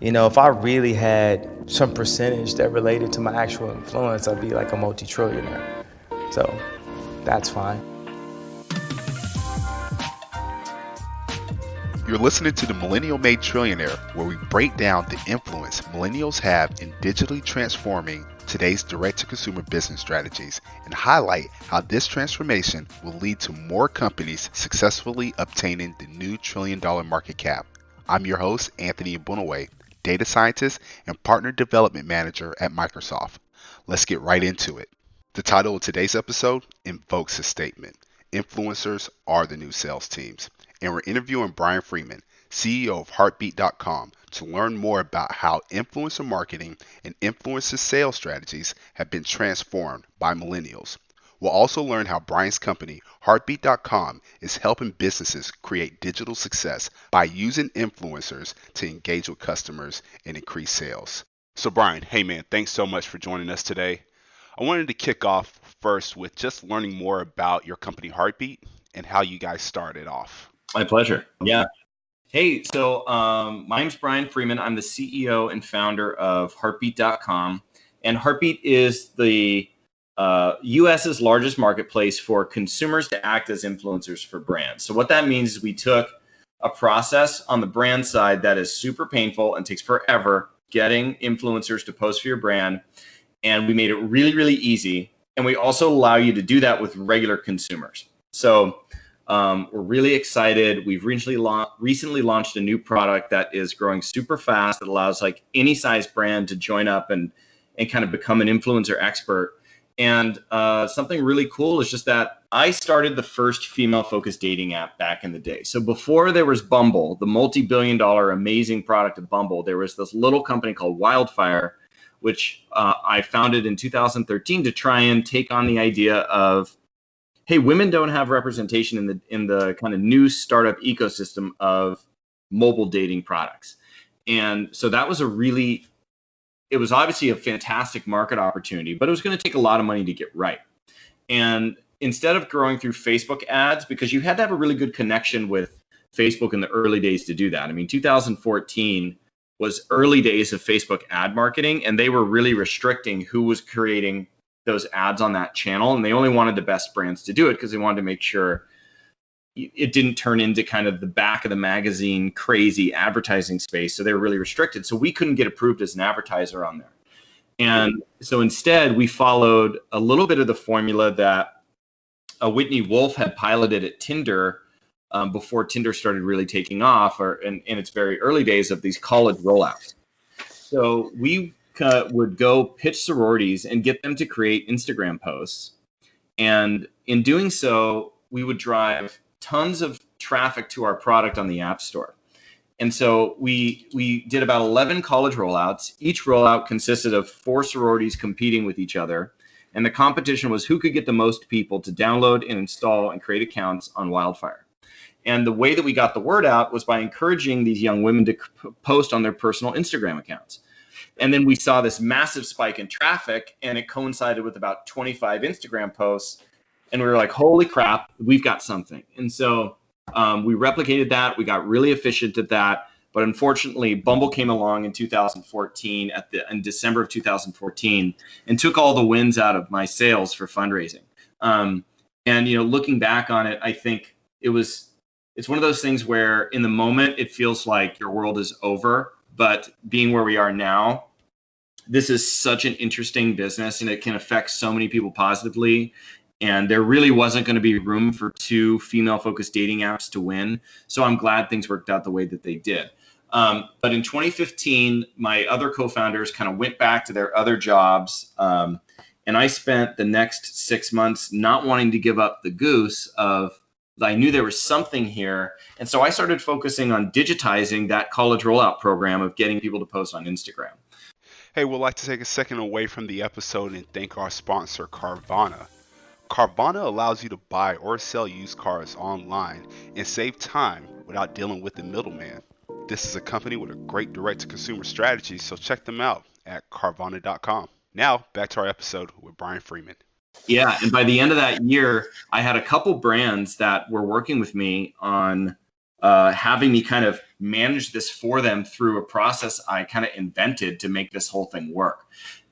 You know, if I really had some percentage that related to my actual influence, I'd be like a multi-trillionaire. So that's fine. You're listening to the Millennial Made Trillionaire, where we break down the influence millennials have in digitally transforming today's direct-to-consumer business strategies and highlight how this transformation will lead to more companies successfully obtaining the new trillion-dollar market cap. I'm your host, Anthony Bunaway, data scientist and partner development manager at Microsoft. Let's get right into it. The title of today's episode invokes a statement: influencers are the new sales teams. And we're interviewing Brian Freeman, CEO of Heartbeat.com, to learn more about how influencer marketing and influencer sales strategies have been transformed by millennials. We'll also learn how Brian's company, Heartbeat.com, is helping businesses create digital success by using influencers to engage with customers and increase sales. So Brian, hey man, thanks so much for joining us today. I wanted to kick off first with just learning more about your company Heartbeat and how you guys started off. My pleasure. Yeah. Hey, so my name's Brian Freeman. I'm the CEO and founder of Heartbeat.com. And Heartbeat is the US's largest marketplace for consumers to act as influencers for brands. So what that means is we took a process on the brand side that is super painful and takes forever, getting influencers to post for your brand. And we made it really, really easy. And we also allow you to do that with regular consumers. So we're really excited. We've recently launched a new product that is growing super fast that allows like any size brand to join up and kind of become an influencer expert. And something really cool is just that I started the first female-focused dating app back in the day. So before there was Bumble, the multi-billion-dollar amazing product of Bumble, there was this little company called Wildfire, which I founded in 2013 to try and take on the idea of, hey, women don't have representation in the kind of new startup ecosystem of mobile dating products. And so that was it was obviously a fantastic market opportunity, but it was going to take a lot of money to get right. And instead of growing through Facebook ads, because you had to have a really good connection with Facebook in the early days to do that. I mean, 2014 was early days of Facebook ad marketing, and they were really restricting who was creating those ads on that channel, and they only wanted the best brands to do it because they wanted to make sure it didn't turn into kind of the back of the magazine crazy advertising space. So they were really restricted. So we couldn't get approved as an advertiser on there. And so instead we followed a little bit of the formula that Whitney Wolf had piloted at Tinder before Tinder started really taking off, or in its very early days of these college rollouts. So we would go pitch sororities and get them to create Instagram posts. And in doing so, we would drive tons of traffic to our product on the App Store. And so we did about 11 college rollouts. Each rollout consisted of 4 sororities competing with each other. And the competition was who could get the most people to download and install and create accounts on Wildfire. And the way that we got the word out was by encouraging these young women to post on their personal Instagram accounts. And then we saw this massive spike in traffic, and it coincided with about 25 Instagram posts. And we were like, holy crap, we've got something. And so we replicated that. We got really efficient at that. But unfortunately, Bumble came along in 2014, in December of 2014, and took all the wins out of my sales for fundraising. And, looking back on it, I think it's one of those things where in the moment, it feels like your world is over. But being where we are now, this is such an interesting business, and it can affect so many people positively. And there really wasn't going to be room for 2 female-focused dating apps to win. So I'm glad things worked out the way that they did. But in 2015, my other co-founders kind of went back to their other jobs. And I spent the next 6 months not wanting to give up the goose of, I knew there was something here. And so I started focusing on digitizing that college rollout program of getting people to post on Instagram. Hey, we'd like to take a second away from the episode and thank our sponsor, Carvana. Carvana allows you to buy or sell used cars online and save time without dealing with the middleman. This is a company with a great direct-to-consumer strategy, so check them out at Carvana.com. Now, back to our episode with Brian Freeman. Yeah, and by the end of that year, I had a couple brands that were working with me on having me kind of manage this for them through a process I kind of invented to make this whole thing work.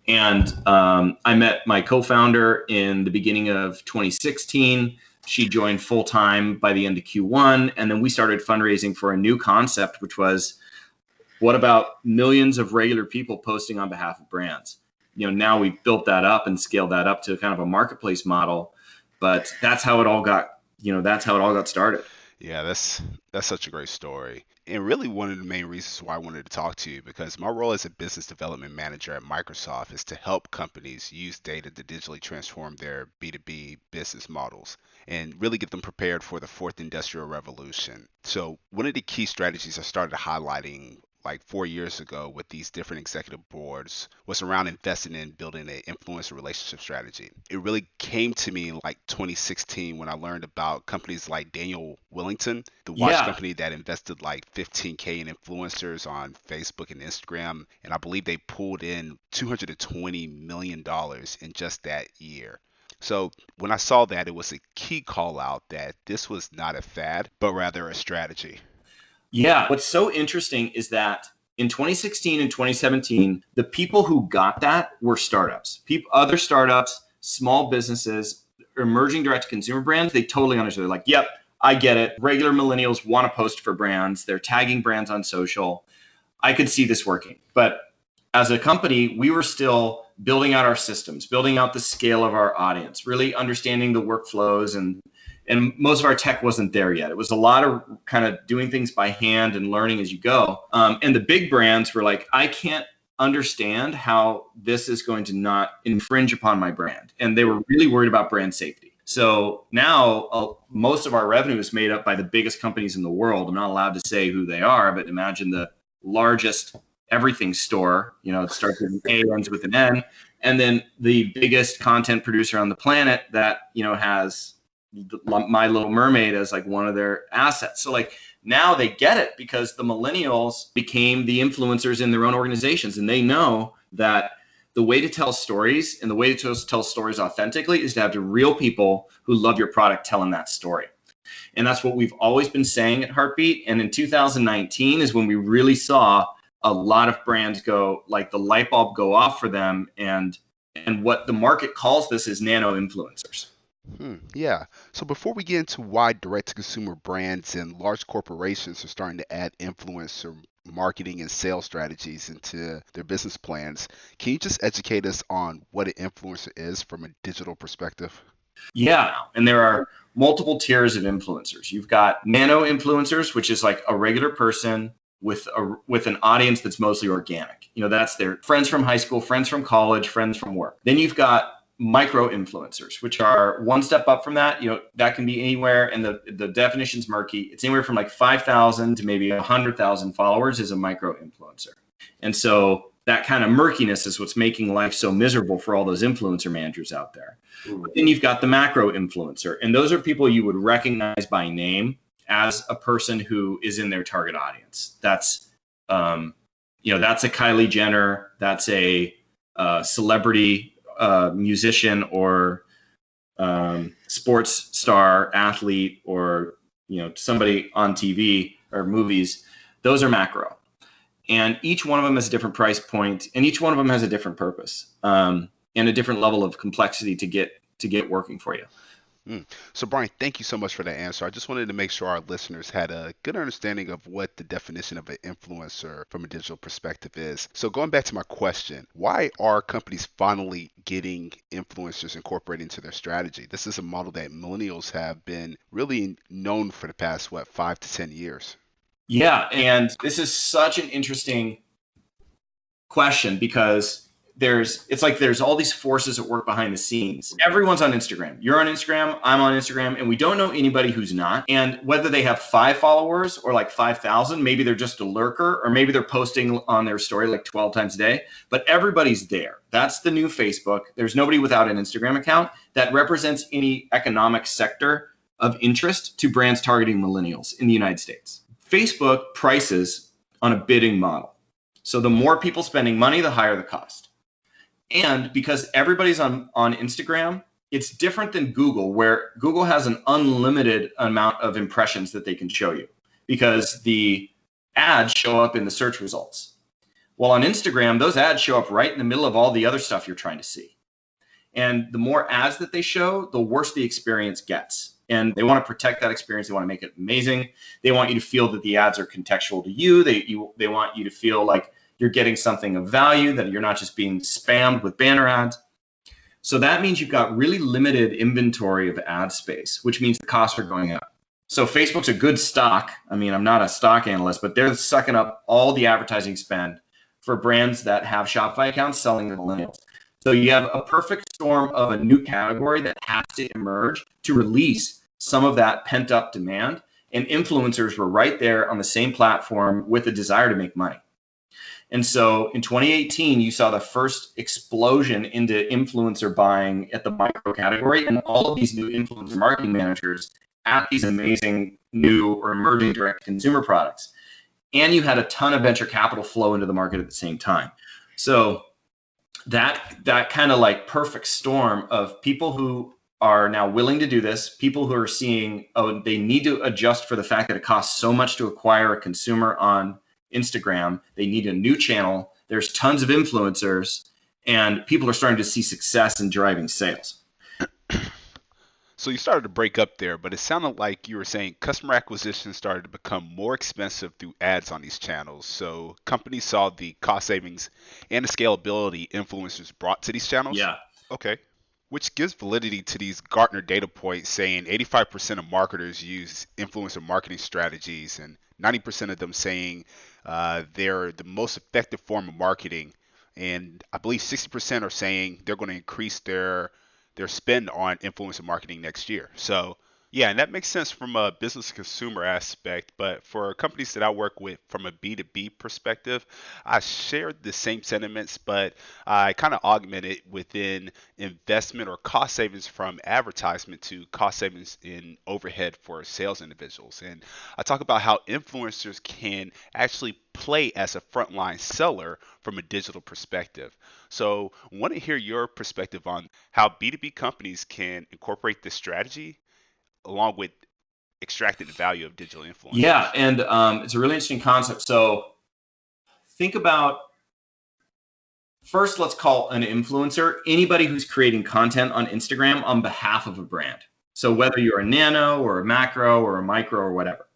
And I met my co-founder in the beginning of 2016. She joined full-time by the end of Q1. And then we started fundraising for a new concept, which was, what about millions of regular people posting on behalf of brands? Now we've built that up and scaled that up to kind of a marketplace model. But that's how it all got, started. Yeah, that's such a great story. And really one of the main reasons why I wanted to talk to you, because my role as a business development manager at Microsoft is to help companies use data to digitally transform their B2B business models and really get them prepared for the fourth industrial revolution. So one of the key strategies I started highlighting like 4 years ago with these different executive boards was around investing in building an influencer relationship strategy. It really came to me in like 2016 when I learned about companies like Daniel Willington, the watch company that invested like 15K in influencers on Facebook and Instagram. And I believe they pulled in $220 million in just that year. So when I saw that, it was a key call out that this was not a fad, but rather a strategy. Yeah. What's so interesting is that in 2016 and 2017, the people who got that were startups. Other startups, small businesses, emerging direct-to-consumer brands, they totally understood. They're like, yep, I get it. Regular millennials want to post for brands. They're tagging brands on social. I could see this working. But as a company, we were still building out our systems, building out the scale of our audience, really understanding the workflows, and most of our tech wasn't there yet. It was a lot of kind of doing things by hand and learning as you go. And the big brands were like, I can't understand how this is going to not infringe upon my brand. And they were really worried about brand safety. So now most of our revenue is made up by the biggest companies in the world. I'm not allowed to say who they are, but imagine the largest everything store, it starts with an A, ends with an N. And then the biggest content producer on the planet that, has My Little Mermaid as like one of their assets. So like now they get it because the millennials became the influencers in their own organizations. And they know that the way to tell stories and the way to tell stories authentically is to have the real people who love your product telling that story. And that's what we've always been saying at Heartbeat. And in 2019 is when we really saw a lot of brands go, like the light bulb go off for them. And what the market calls this is nano influencers. Yeah. So before we get into why direct-to-consumer brands and large corporations are starting to add influencer marketing and sales strategies into their business plans, can you just educate us on what an influencer is from a digital perspective? Yeah. And there are multiple tiers of influencers. You've got nano influencers, which is like a regular person with an audience that's mostly organic. That's their friends from high school, friends from college, friends from work. Then you've got micro influencers, which are one step up from that. That can be anywhere, and the definition's murky. It's anywhere from like 5,000 to maybe 100,000 followers is a micro influencer. And so that kind of murkiness is what's making life so miserable for all those influencer managers out there. But then you've got the macro influencer, and those are people you would recognize by name as a person who is in their target audience. That's that's a Kylie Jenner, that's a celebrity musician or sports star, athlete, or somebody on TV or movies. Those are macro, and each one of them has a different price point, and each one of them has a different purpose and a different level of complexity to get working for you. So Brian, thank you so much for that answer. I just wanted to make sure our listeners had a good understanding of what the definition of an influencer from a digital perspective is. So going back to my question, why are companies finally getting influencers incorporated into their strategy? This is a model that millennials have been really known for the past, 5 to 10 years? Yeah, and this is such an interesting question because there's all these forces at work behind the scenes. Everyone's on Instagram. You're on Instagram, I'm on Instagram, and we don't know anybody who's not. And whether they have 5 followers or like 5,000, maybe they're just a lurker, or maybe they're posting on their story like 12 times a day, but everybody's there. That's the new Facebook. There's nobody without an Instagram account that represents any economic sector of interest to brands targeting millennials in the United States. Facebook prices on a bidding model. So the more people spending money, the higher the cost. And because everybody's on Instagram, it's different than Google, where Google has an unlimited amount of impressions that they can show you. because the ads show up in the search results. Well, on Instagram, those ads show up right in the middle of all the other stuff you're trying to see. And the more ads that they show, the worse the experience gets. And they want to protect that experience. They want to make it amazing. They want you to feel that the ads are contextual to you. They want you to feel like you're getting something of value, that you're not just being spammed with banner ads. So that means you've got really limited inventory of ad space, which means the costs are going up. So Facebook's a good stock. I mean, I'm not a stock analyst, but they're sucking up all the advertising spend for brands that have Shopify accounts selling to millennials. So you have a perfect storm of a new category that has to emerge to release some of that pent up demand. And influencers were right there on the same platform with a desire to make money. And so in 2018, you saw the first explosion into influencer buying at the micro category, and all of these new influencer marketing managers at these amazing new or emerging direct consumer products. And you had a ton of venture capital flow into the market at the same time. So that kind of like perfect storm of people who are now willing to do this, people who are seeing, oh, they need to adjust for the fact that it costs so much to acquire a consumer on Instagram. They need a new channel. There's tons of influencers, and people are starting to see success in driving sales. So you started to break up there, but it sounded like you were saying customer acquisition started to become more expensive through ads on these channels. So companies saw the cost savings and the scalability influencers brought to these channels? Yeah. Okay. Which gives validity to these Gartner data points saying 85% of marketers use influencer marketing strategies, and 90% of them saying they're the most effective form of marketing. And I believe 60% are saying they're going to increase their spend on influencer marketing next year. So yeah, and that makes sense from a business consumer aspect, but for companies that I work with from a B2B perspective, I share the same sentiments, but I kind of augment it within investment or cost savings from advertisement to cost savings in overhead for sales individuals. And I talk about how influencers can actually play as a frontline seller from a digital perspective. So I want to hear your perspective on how B2B companies can incorporate this strategy along with extracting the value of digital influence. Yeah, and it's a really interesting concept. So think about, first, let's call an influencer anybody who's creating content on Instagram on behalf of a brand. So whether you're a nano or a macro or a micro or whatever,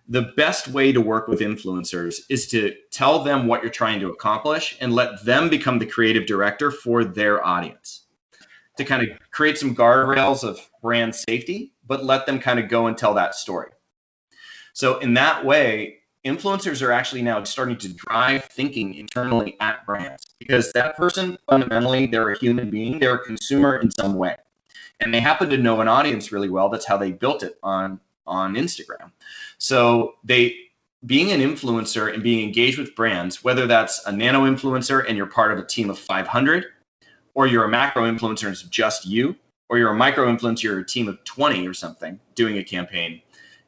the best way to work with influencers is to tell them what you're trying to accomplish and let them become the creative director for their audience, to kind of create some guardrails of brand safety, but let them kind of go and tell that story. So in that way, influencers are actually now starting to drive thinking internally at brands, because that person, fundamentally, they're a human being, they're a consumer in some way. And they happen to know an audience really well. That's how they built it on Instagram. So being an influencer and being engaged with brands, whether that's a nano influencer and you're part of a team of 500, or you're a macro influencer and it's just you, or you're a micro influencer, you're a team of 20 or something doing a campaign,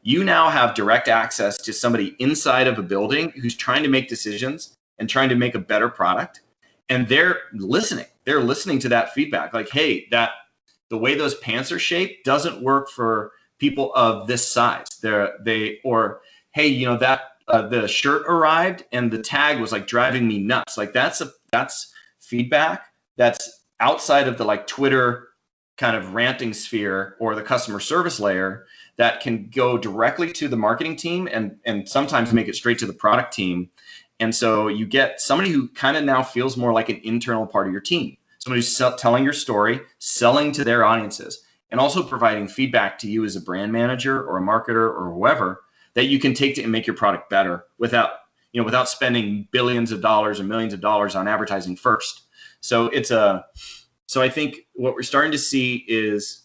you now have direct access to somebody inside of a building who's trying to make decisions and trying to make a better product. And they're listening. They're listening to that feedback. Like, hey, the way those pants are shaped doesn't work for people of this size. Or hey, the shirt arrived and the tag was like driving me nuts. Like that's feedback that's outside of the like Twitter kind of ranting sphere or the customer service layer that can go directly to the marketing team and sometimes make it straight to the product team. And so you get somebody who kind of now feels more like an internal part of your team, somebody who's telling your story, selling to their audiences, and also providing feedback to you as a brand manager or a marketer or whoever that you can take to and make your product better without spending billions of dollars or millions of dollars on advertising first. So I think what we're starting to see is,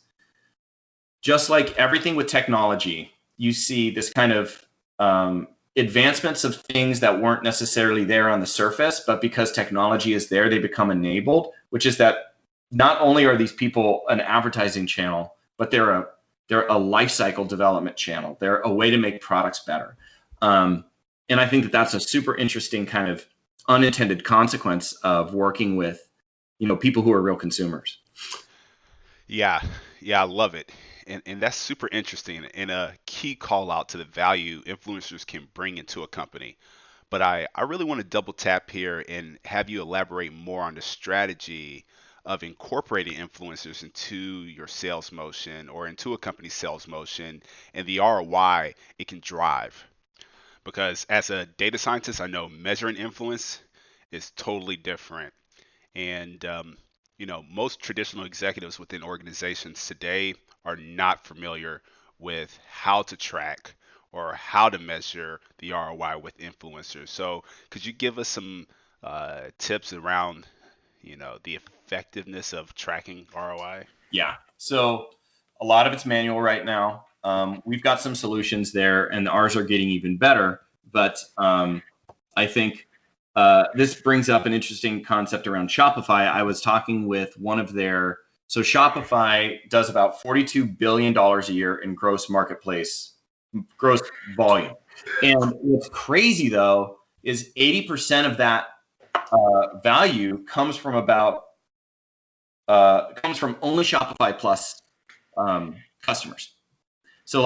just like everything with technology, you see this kind of advancements of things that weren't necessarily there on the surface, but because technology is there, they become enabled, which is that not only are these people an advertising channel, but they're a life cycle development channel. They're a way to make products better. And I think that that's a super interesting kind of unintended consequence of working with, people who are real consumers. Yeah, I love it. and that's super interesting and a key call out to the value influencers can bring into a company. But I really want to double tap here and have you elaborate more on the strategy of incorporating influencers into your sales motion or into a company's sales motion and the ROI it can drive. Because as a data scientist, I know measuring influence is totally different. And, most traditional executives within organizations today are not familiar with how to track or how to measure the ROI with influencers. So, could you give us some tips around, the effectiveness of tracking ROI? Yeah. So a lot of it's manual right now. We've got some solutions there, and ours are getting even better. But I think this brings up an interesting concept around Shopify. I was talking with one of their, so Shopify does about $42 billion a year in gross volume. And what's crazy though is 80% of that value comes from only Shopify Plus customers. So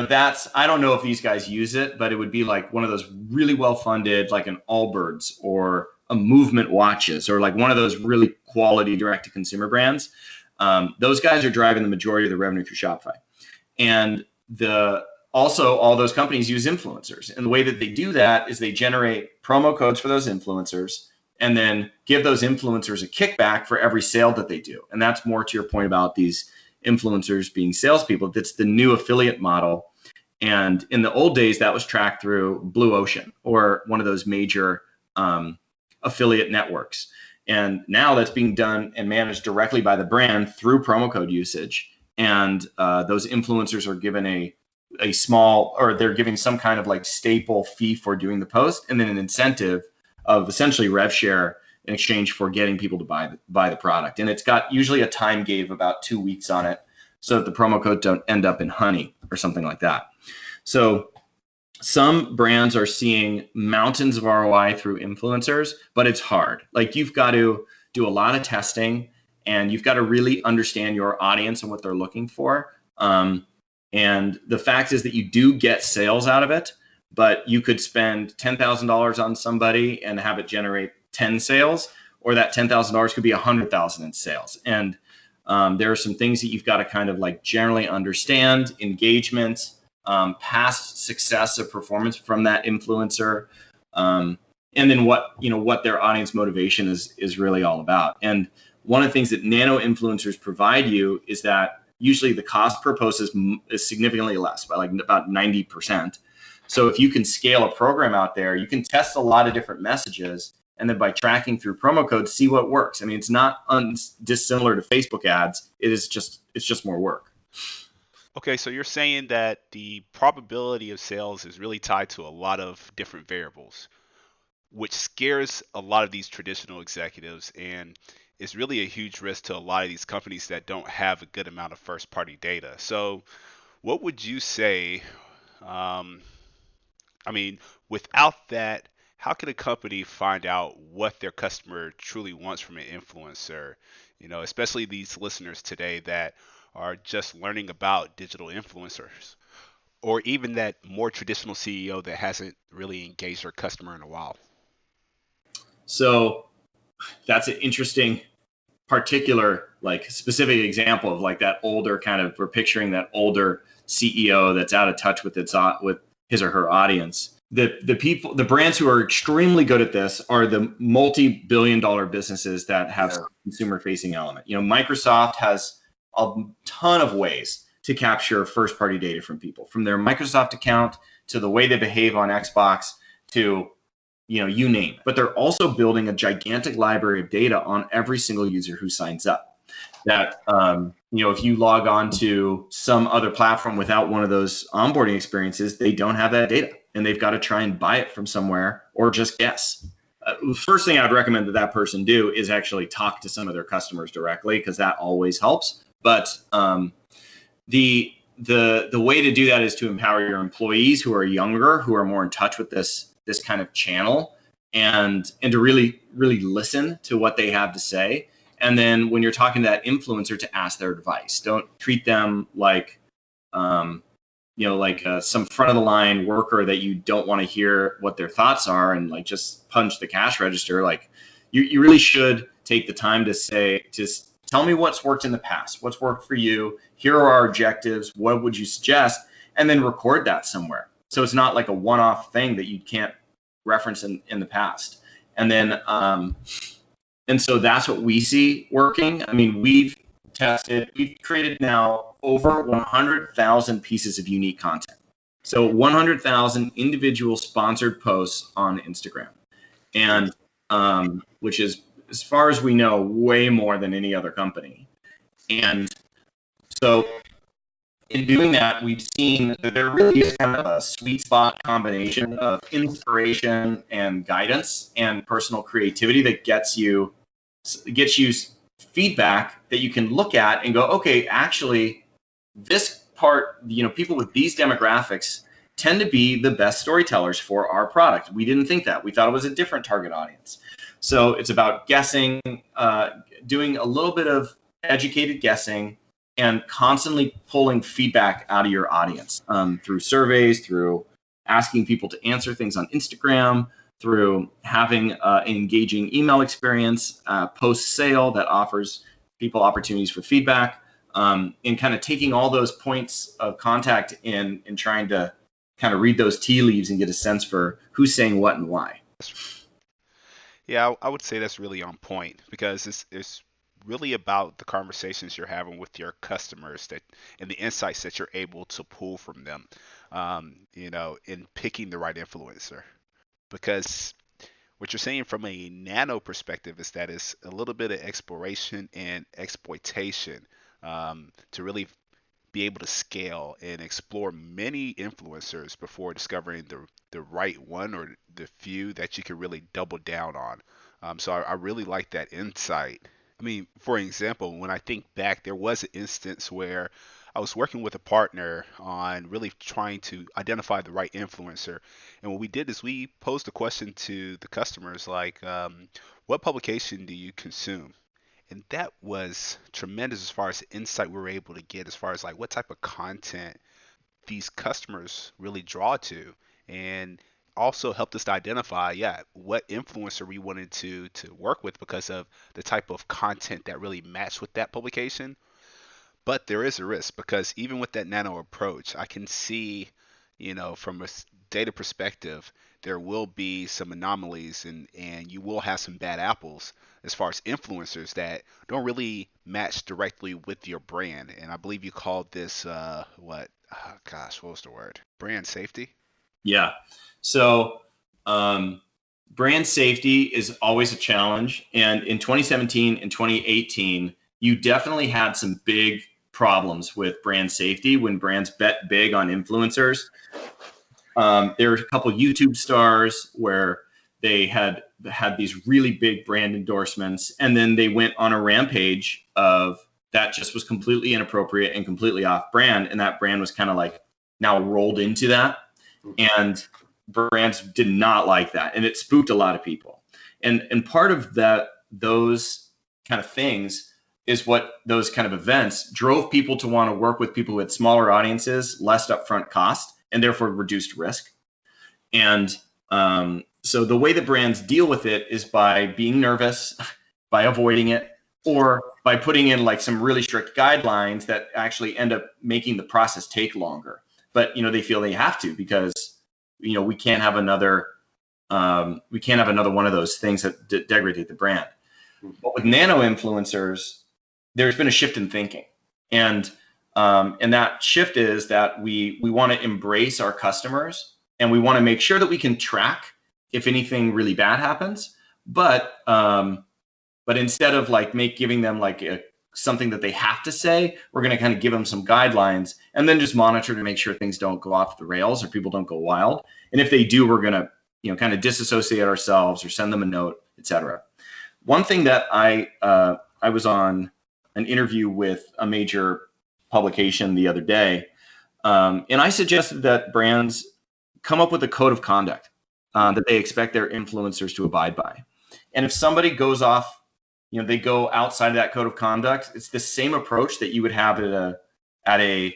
that's, I don't know if these guys use it, but it would be like one of those really well-funded, like an Allbirds or a Movement Watches, or like one of those really quality direct-to-consumer brands. Those guys are driving the majority of the revenue through Shopify. And also all those companies use influencers. And the way that they do that is they generate promo codes for those influencers and then give those influencers a kickback for every sale that they do. And that's more to your point about these influencers being salespeople. That's the new affiliate model. And in the old days, that was tracked through Blue Ocean or one of those major affiliate networks. And now that's being done and managed directly by the brand through promo code usage. And those influencers are given a small, or they're giving some kind of like staple fee for doing the post, and then an incentive of essentially rev share in exchange for getting people to buy the product. And it's got usually a time gave about 2 weeks on it so that the promo code don't end up in honey or something like that. So some brands are seeing mountains of ROI through influencers, but it's hard. Like you've got to do a lot of testing and you've got to really understand your audience and what they're looking for. And the fact is that you do get sales out of it, but you could spend $10,000 on somebody and have it generate 10 sales, or that $10,000 could be 100,000 in sales. And there are some things that you've got to kind of like generally understand: engagement, past success of performance from that influencer, and then what their audience motivation is really all about. And one of the things that nano influencers provide you is that usually the cost per post is significantly less, by like about 90%. So if you can scale a program out there, you can test a lot of different messages, and then by tracking through promo codes, see what works. I mean, it's not dissimilar to Facebook ads. It's just more work. Okay, so you're saying that the probability of sales is really tied to a lot of different variables, which scares a lot of these traditional executives and is really a huge risk to a lot of these companies that don't have a good amount of first-party data. So what would you say, without that, how can a company find out what their customer truly wants from an influencer? Especially these listeners today that are just learning about digital influencers, or even that more traditional CEO that hasn't really engaged their customer in a while. So that's an interesting particular, like specific example of like that older kind of, we're picturing that older CEO that's out of touch with his or her audience. The brands who are extremely good at this are the multi-billion-dollar businesses that have some consumer-facing element. Microsoft has a ton of ways to capture first-party data from people, from their Microsoft account to the way they behave on Xbox to you name it. But they're also building a gigantic library of data on every single user who signs up. That if you log on to some other platform without one of those onboarding experiences, they don't have that data, and they've got to try and buy it from somewhere or just guess. First thing I'd recommend that person do is actually talk to some of their customers directly, because that always helps. But the way to do that is to empower your employees who are younger, who are more in touch with this kind of channel, and to really, really listen to what they have to say. And then when you're talking to that influencer, to ask their advice. Don't treat them like, like some front of the line worker that you don't want to hear what their thoughts are and like just punch the cash register. Like you really should take the time to say, just tell me what's worked in the past, what's worked for you. Here are our objectives. What would you suggest? And then record that somewhere. So it's not like a one-off thing that you can't reference in the past. And then, and so that's what we see working. I mean, we've created now over 100,000 pieces of unique content. So 100,000 individual sponsored posts on Instagram. And which is, as far as we know, way more than any other company. And so in doing that, we've seen that there really is kind of a sweet spot combination of inspiration and guidance and personal creativity that gets you feedback that you can look at and go, okay, actually, this part, people with these demographics tend to be the best storytellers for our product. We didn't think that. We thought it was a different target audience. So it's about guessing, doing a little bit of educated guessing, and constantly pulling feedback out of your audience through surveys, through asking people to answer things on Instagram, through having an engaging email experience, post-sale that offers people opportunities for feedback, and kind of taking all those points of contact in and trying to kind of read those tea leaves and get a sense for who's saying what and why. Yeah, I would say that's really on point, because it's really about the conversations you're having with your customers and the insights that you're able to pull from them, in picking the right influencer. Because what you're saying from a nano perspective is that it's a little bit of exploration and exploitation, to really be able to scale and explore many influencers before discovering the right one or the few that you can really double down on. So I really like that insight. I mean, for example, when I think back, there was an instance where I was working with a partner on really trying to identify the right influencer. And what we did is we posed a question to the customers like, what publication do you consume? And that was tremendous as far as the insight we were able to get as far as like what type of content these customers really draw to. And also helped us to identify, what influencer we wanted to work with because of the type of content that really matched with that publication. But there is a risk, because even with that nano approach, I can see, from a data perspective, there will be some anomalies and you will have some bad apples as far as influencers that don't really match directly with your brand. And I believe you called this, what was the word? Brand safety? Yeah. So brand safety is always a challenge. And in 2017 and 2018, you definitely had some big problems with brand safety when brands bet big on influencers. There were a couple YouTube stars where they had these really big brand endorsements, and then they went on a rampage of that just was completely inappropriate and completely off brand. And that brand was kind of like now rolled into that. And brands did not like that. And it spooked a lot of people. And part of those kind of things is what those kind of events drove people to want to work with people with smaller audiences, less upfront cost, and therefore reduced risk. And so the way that brands deal with it is by being nervous, by avoiding it, or by putting in like some really strict guidelines that actually end up making the process take longer. But they feel they have to, because we can't have another one of those things that degrade the brand. But with nano influencers, there's been a shift in thinking, and that shift is that we want to embrace our customers, and we want to make sure that we can track if anything really bad happens. But instead of like giving them like something that they have to say, we're going to kind of give them some guidelines and then just monitor to make sure things don't go off the rails or people don't go wild. And if they do, we're going to kind of disassociate ourselves or send them a note, etc. One thing that I was on an interview with a major publication the other day, and I suggested that brands come up with a code of conduct that they expect their influencers to abide by. And if somebody goes off, they go outside of that code of conduct. It's the same approach that you would have at a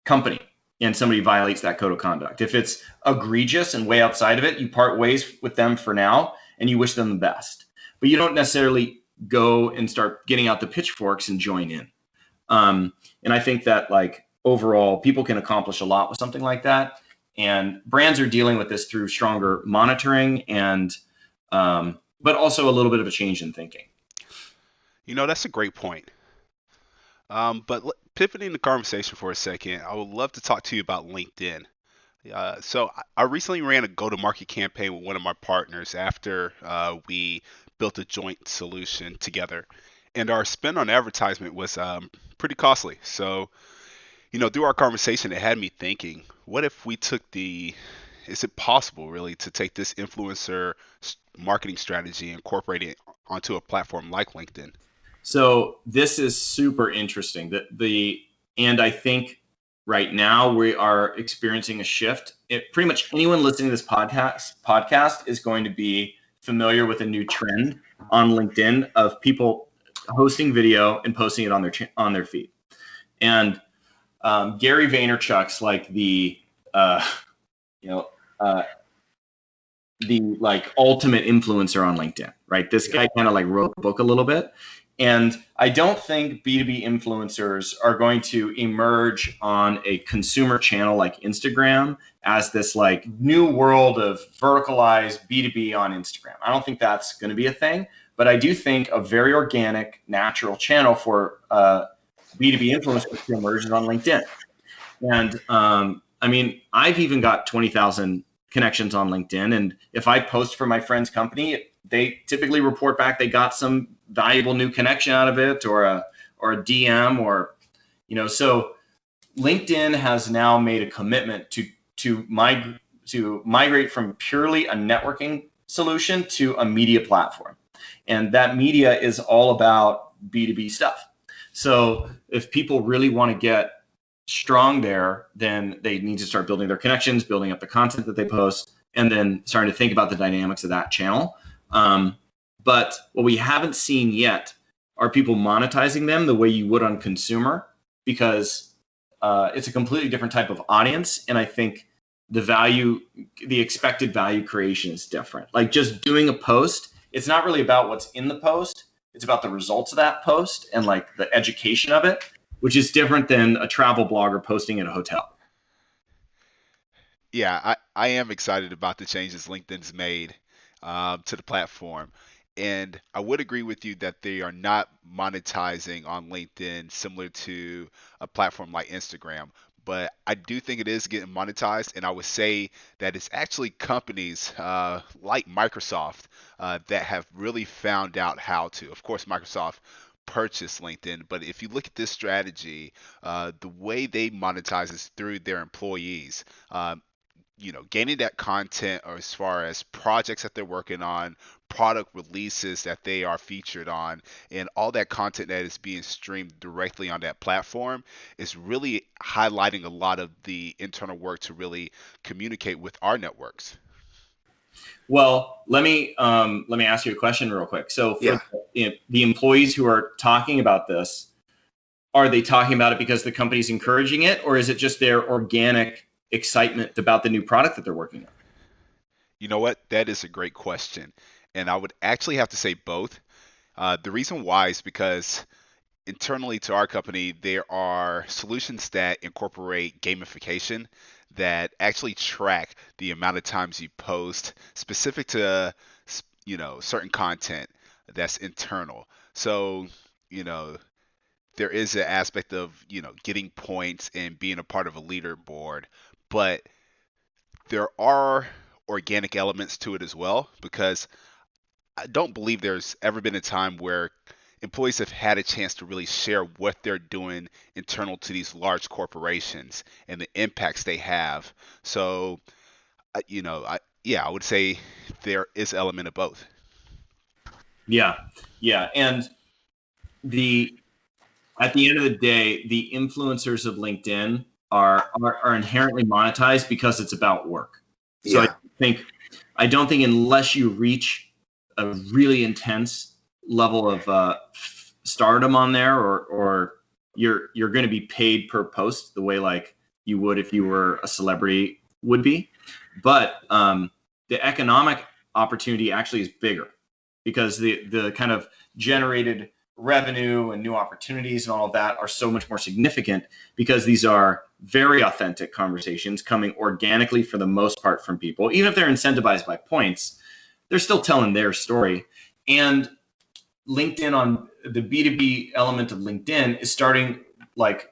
company and somebody violates that code of conduct. If it's egregious and way outside of it, you part ways with them for now and you wish them the best. But you don't necessarily go and start getting out the pitchforks and join in. And I think that like overall, people can accomplish a lot with something like that. And brands are dealing with this through stronger monitoring and, but also a little bit of a change in thinking. That's a great point. But pivoting the conversation for a second, I would love to talk to you about LinkedIn. So I recently ran a go-to-market campaign with one of my partners after we built a joint solution together. And our spend on advertisement was pretty costly. So, through our conversation, it had me thinking, what if we took is it possible really to take this influencer marketing strategy and incorporate it onto a platform like LinkedIn? So this is super interesting. And I think right now we are experiencing a shift. Pretty much anyone listening to this podcast is going to be familiar with a new trend on LinkedIn of people hosting video and posting it on their feed. And Gary Vaynerchuk's like the like ultimate influencer on LinkedIn, right? This guy kind of like wrote the book a little bit. And I don't think B2B influencers are going to emerge on a consumer channel like Instagram as this like new world of verticalized B2B on Instagram. I don't think that's going to be a thing, but I do think a very organic, natural channel for B2B influencers to emerge is on LinkedIn. And I mean, I've even got 20,000 connections on LinkedIn. And if I post for my friend's company, they typically report back they got some valuable new connection out of it or a DM or, so LinkedIn has now made a commitment to migrate from purely a networking solution to a media platform. And that media is all about B2B stuff. So if people really want to get strong there, then they need to start building their connections, building up the content that they post, and then starting to think about the dynamics of that channel. But what we haven't seen yet are people monetizing them the way you would on consumer, because it's a completely different type of audience. And I think the expected value creation is different. Like just doing a post, it's not really about what's in the post. It's about the results of that post and like the education of it, which is different than a travel blogger posting at a hotel. Yeah, I am excited about the changes LinkedIn's made to the platform. And I would agree with you that they are not monetizing on LinkedIn similar to a platform like Instagram. But I do think it is getting monetized. And I would say that it's actually companies like Microsoft that have really found out how to. Of course, Microsoft purchased LinkedIn, but if you look at this strategy, the way they monetize is through their employees. Gaining that content or as far as projects that they're working on, product releases that they are featured on, and all that content that is being streamed directly on that platform is really highlighting a lot of the internal work to really communicate with our networks. Well, let me ask you a question real quick. So for the employees who are talking about this, are they talking about it because the company's encouraging it, or is it just their organic excitement about the new product that they're working on? You know what? That is a great question. And I would actually have to say both. The reason why is because internally to our company, there are solutions that incorporate gamification that actually track the amount of times you post specific to, certain content that's internal. So, there is an aspect of, getting points and being a part of a leaderboard, but there are organic elements to it as well, because I don't believe there's ever been a time where employees have had a chance to really share what they're doing internal to these large corporations and the impacts they have. So, I would say there is an element of both. Yeah. And at the end of the day, the influencers of LinkedIn are inherently monetized because it's about work. So I don't think unless you reach a really intense level of stardom on there, or you're going to be paid per post the way like you would if you were a celebrity would be. But the economic opportunity actually is bigger because the kind of generated revenue and new opportunities and all of that are so much more significant because these are very authentic conversations coming organically for the most part from people. Even if they're incentivized by points, they're still telling their story. And LinkedIn, on the B2B element of LinkedIn, is starting like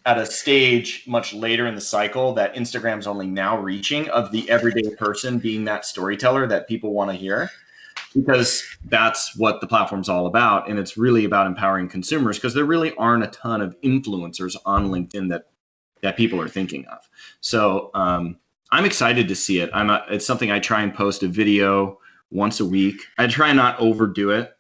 at a stage much later in the cycle that Instagram's only now reaching, of the everyday person being that storyteller that people want to hear, because that's what the platform's all about. And it's really about empowering consumers, because there really aren't a ton of influencers on LinkedIn that people are thinking of. So I'm excited to see it. It's something I try and post a video once a week. I try not overdo it.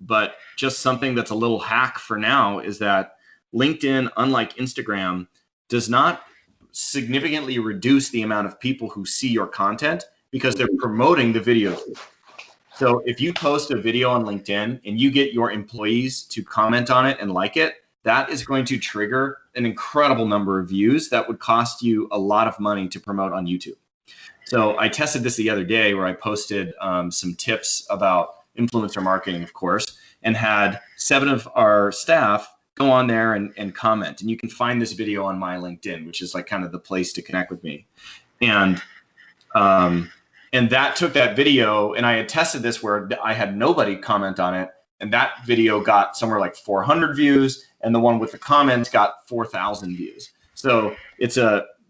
But just something that's a little hack for now is that LinkedIn, unlike Instagram, does not significantly reduce the amount of people who see your content because they're promoting the videos. So if you post a video on LinkedIn and you get your employees to comment on it and like it, that is going to trigger an incredible number of views that would cost you a lot of money to promote on YouTube. So I tested this the other day where I posted some tips about influencer marketing, of course, and had 7 of our staff go on there and comment. And you can find this video on my LinkedIn, which is like kind of the place to connect with me. And that took that video, and I had tested this where I had nobody comment on it. And that video got somewhere like 400 views, and the one with the comments got 4,000 views. So it's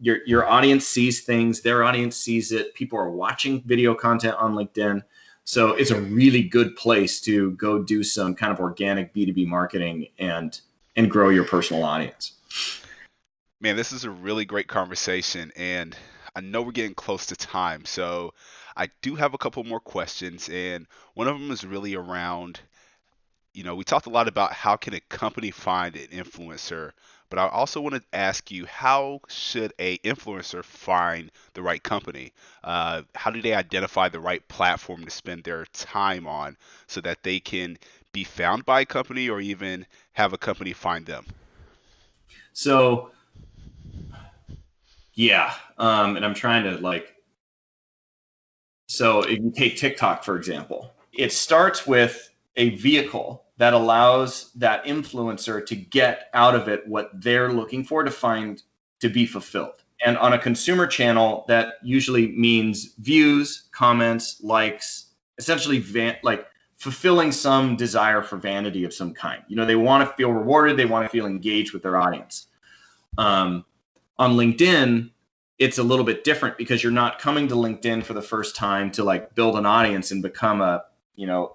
your audience sees things, their audience sees it. People are watching video content on LinkedIn. So it's a really good place to go do some kind of organic B2B marketing and grow your personal audience. Man, this is a really great conversation, and I know we're getting close to time. So I do have a couple more questions, and one of them is really around, we talked a lot about how can a company find an influencer, but I also want to ask you, how should a influencer find the right company? How do they identify the right platform to spend their time on so that they can be found by a company or even have a company find them? So, yeah, and I'm trying to so if you take TikTok, for example, it starts with a vehicle that allows that influencer to get out of it what they're looking for to be fulfilled. And on a consumer channel, that usually means views, comments, likes, essentially fulfilling some desire for vanity of some kind. They want to feel rewarded. They want to feel engaged with their audience. On LinkedIn, it's a little bit different because you're not coming to LinkedIn for the first time to build an audience and become a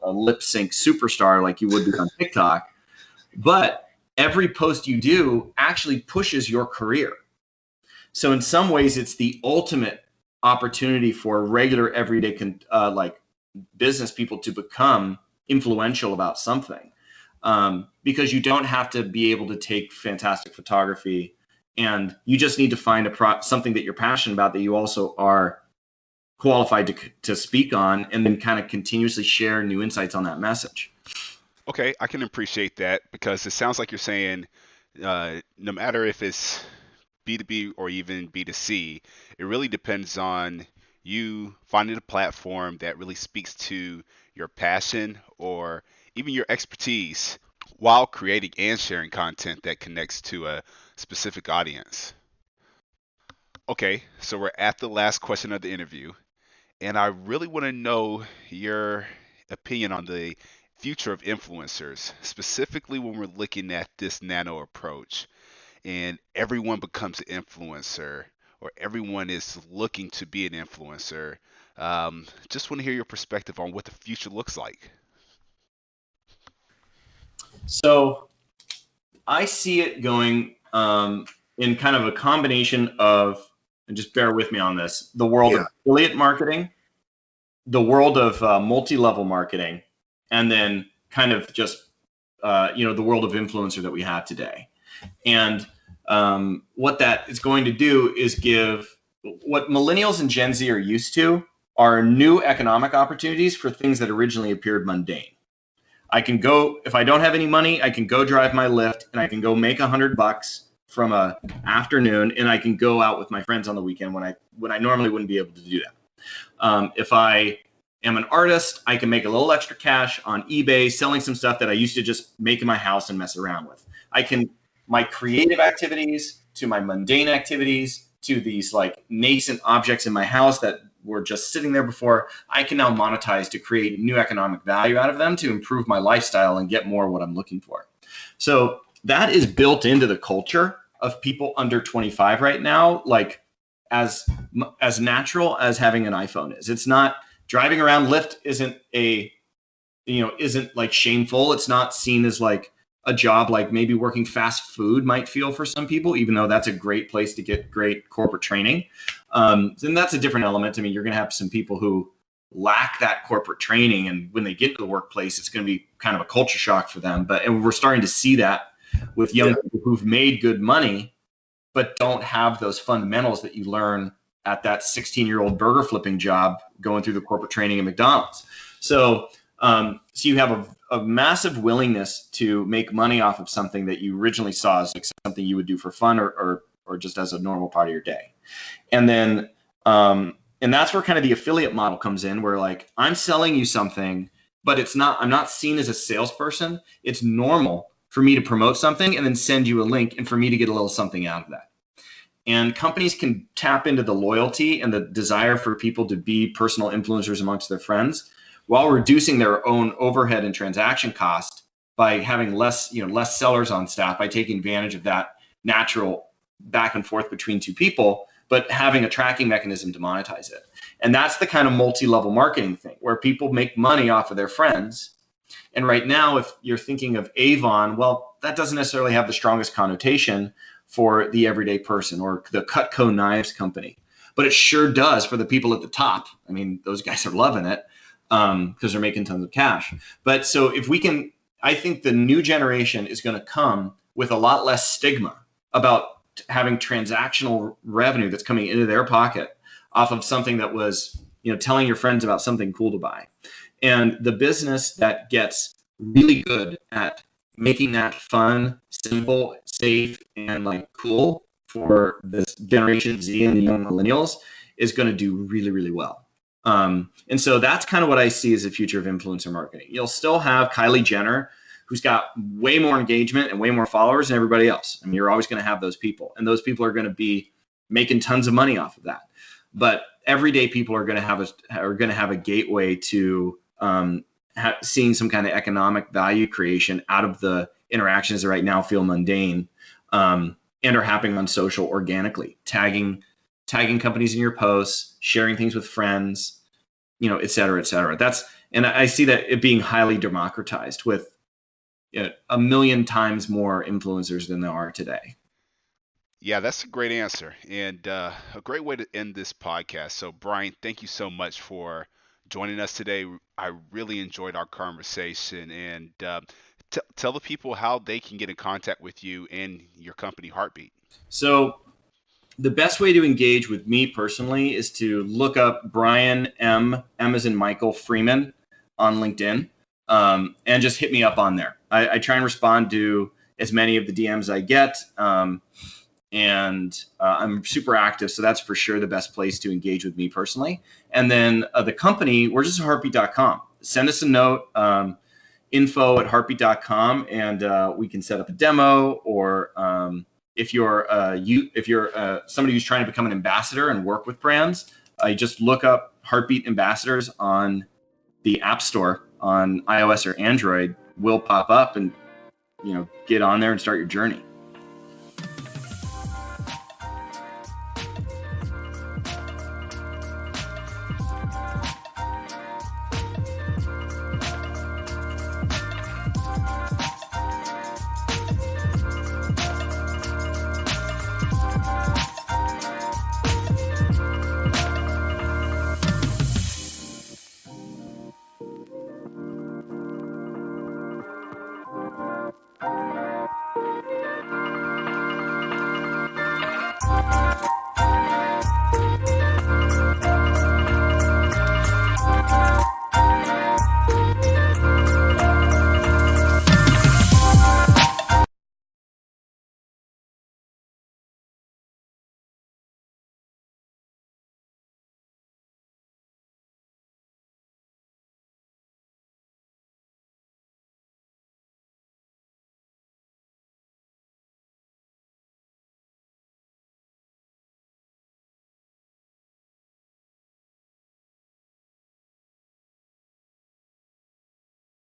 lip sync superstar like you would be on TikTok. But every post you do actually pushes your career. So in some ways, it's the ultimate opportunity for regular everyday business people to become influential about something, because you don't have to be able to take fantastic photography, and you just need to find something that you're passionate about that you also are qualified to speak on, and then kind of continuously share new insights on that message. Okay, I can appreciate that, because it sounds like you're saying no matter if it's B2B or even B2C, it really depends on you finding a platform that really speaks to your passion or even your expertise while creating and sharing content that connects to a specific audience. Okay, so we're at the last question of the interview, and I really want to know your opinion on the future of influencers, specifically when we're looking at this nano approach and everyone becomes an influencer or everyone is looking to be an influencer. Just want to hear your perspective on what the future looks like. So I see it going in kind of a combination of, and just bear with me on this, the world of affiliate marketing, the world of multi-level marketing, and then kind of just, the world of influencer that we have today. And what that is going to do is give what millennials and Gen Z are used to are new economic opportunities for things that originally appeared mundane. I can go, if I don't have any money, I can go drive my Lyft and I can go make $100 from a afternoon, and I can go out with my friends on the weekend when I normally wouldn't be able to do that. If I am an artist, I can make a little extra cash on eBay selling some stuff that I used to just make in my house and mess around with. My creative activities to my mundane activities to these like nascent objects in my house that were just sitting there before, I can now monetize to create new economic value out of them to improve my lifestyle and get more of what I'm looking for. So that is built into the culture of people under 25 right now, like as natural as having an iPhone is. It's not driving around. Lyft isn't like shameful. It's not seen as like a job like maybe working fast food might feel for some people, even though that's a great place to get great corporate training. And that's a different element. I mean, you're going to have some people who lack that corporate training, and when they get to the workplace, it's going to be kind of a culture shock for them. And we're starting to see that with young people who've made good money, but don't have those fundamentals that you learn at that 16-year-old burger flipping job going through the corporate training at McDonald's. So you have a massive willingness to make money off of something that you originally saw as like something you would do for fun or just as a normal part of your day. And then, and that's where kind of the affiliate model comes in, where like I'm selling you something, but I'm not seen as a salesperson. It's normal for me to promote something and then send you a link and for me to get a little something out of that. And companies can tap into the loyalty and the desire for people to be personal influencers amongst their friends while reducing their own overhead and transaction cost by having less sellers on staff, by taking advantage of that natural back and forth between two people, but having a tracking mechanism to monetize it. And that's the kind of multi-level marketing thing where people make money off of their friends. And right now, if you're thinking of Avon, well, that doesn't necessarily have the strongest connotation for the everyday person or the Cutco knives company, but it sure does for the people at the top. I mean, those guys are loving it because they're making tons of cash. But so if we can, I think the new generation is going to come with a lot less stigma about having transactional revenue that's coming into their pocket off of something that was, telling your friends about something cool to buy. And the business that gets really good at making that fun, simple, safe, and like cool for this Generation Z and the young millennials is going to do really, really well. And so that's kind of what I see as the future of influencer marketing. You'll still have Kylie Jenner, who's got way more engagement and way more followers than everybody else. I mean, you're always going to have those people, and those people are going to be making tons of money off of that. But everyday people are going to have a gateway to seeing some kind of economic value creation out of the interactions that right now feel mundane and are happening on social organically, tagging companies in your posts, sharing things with friends, et cetera, et cetera. And I see that it being highly democratized with a million times more influencers than there are today. Yeah, that's a great answer and a great way to end this podcast. So, Brian, thank you so much for joining us today. I really enjoyed our conversation, and tell the people how they can get in contact with you and your company, Heartbeat. So the best way to engage with me personally is to look up Brian M as in Michael Freeman on LinkedIn, and just hit me up on there. I try and respond to as many of the DMs I get, and I'm super active, so that's for sure the best place to engage with me personally. And then the company, we're just heartbeat.com. Send us a note, info@heartbeat.com, and we can set up a demo. Or if you're somebody who's trying to become an ambassador and work with brands, I just look up Heartbeat Ambassadors on the App Store on iOS or Android. Will pop up, and get on there and start your journey.